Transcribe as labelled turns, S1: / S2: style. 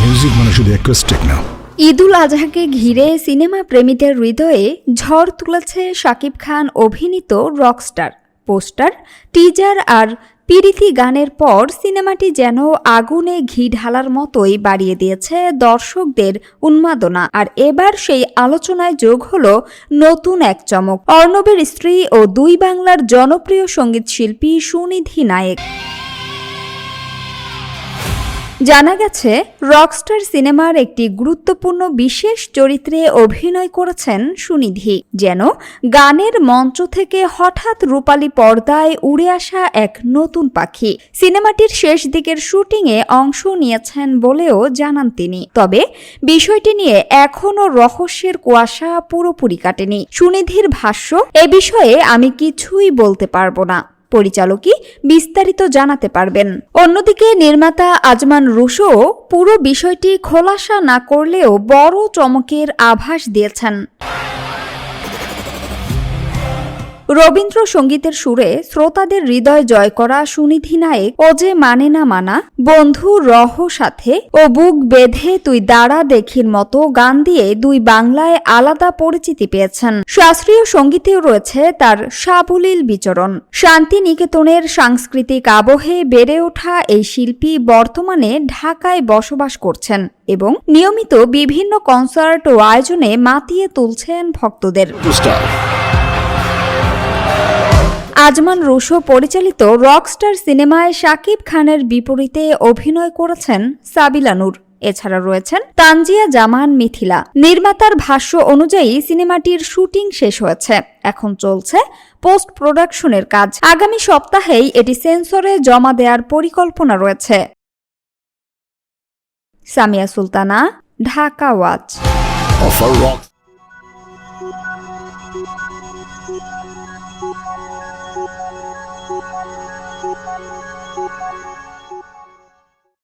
S1: Music মানে শুধু acoustic না।
S2: ঈদুল আজহাকে ঘিরে সিনেমা প্রেমীদের হৃদয়ে ঝড় তুলেছে শাকিব খান অভিনীত রকস্টার। পোস্টার, টিজার আর পিরিতি গানের পর সিনেমাটি যেন আগুনে ঘি ঢালার মতোই বাড়িয়ে দিয়েছে দর্শকদের উন্মাদনা। আর এবার সেই আলোচনায় যোগ হলো নতুন এক চমক, অর্ণবের স্ত্রী ও দুই বাংলার জনপ্রিয় সঙ্গীতশিল্পী সুনিধি নায়েক। জানা গেছে রকস্টার সিনেমার একটি গুরুত্বপূর্ণ বিশেষ চরিত্রে অভিনয় করেছেন সুনিধি, যেন গানের মঞ্চ থেকে হঠাৎ রূপালী পর্দায় উড়ে আসা এক নতুন পাখি। সিনেমাটির শেষ দিকের শুটিংয়ে অংশ নিয়েছেন বলেও জানান তিনি। তবে বিষয়টি নিয়ে এখনও রহস্যের কুয়াশা পুরোপুরি কাটেনি। সুনিধির ভাষ্য, এ বিষয়ে আমি কিছুই বলতে পারবো না, পরিচালকই বিস্তারিত জানাতে পারবেন। অন্যদিকে নির্মাতা আজমান রুশো পুরো বিষয়টি খোলাসা না করলেও বড় চমকের আভাস দিয়েছেন। রবীন্দ্রসঙ্গীতের সুরে শ্রোতাদের হৃদয় জয় করা সুনিধি নায়েক ও যে মানে না মানা, বন্ধু রহ সাথে ও বুক বেঁধে তুই দাঁড়া দেখির মতো গান দিয়ে দুই বাংলায় আলাদা পরিচিতি পেয়েছেন। শাস্ত্রীয় সঙ্গীতেও রয়েছে তার সাবলীল বিচরণ। শান্তিনিকেতনের সাংস্কৃতিক আবহে বেড়ে ওঠা এই শিল্পী বর্তমানে ঢাকায় বসবাস করছেন এবং নিয়মিত বিভিন্ন কনসার্ট ও আয়োজনে মাতিয়ে তুলছেন ভক্তদের। আজমান রুশো পরিচালিত রকস্টার সিনেমায় শাকিব খানের বিপরীতে অভিনয় করেছেন সাবিলা নূর। এছাড়া রয়েছেন তানজিয়া জামান মিথিলা। নির্মাতার ভাষ্য অনুযায়ী সিনেমাটির শুটিং শেষ হয়েছে, এখন চলছে পোস্ট প্রোডাকশনের কাজ। আগামী সপ্তাহেই এটি সেন্সরে জমা দেওয়ার পরিকল্পনা রয়েছে। Samia Sultana, Dhaka watch.
S3: Thank you.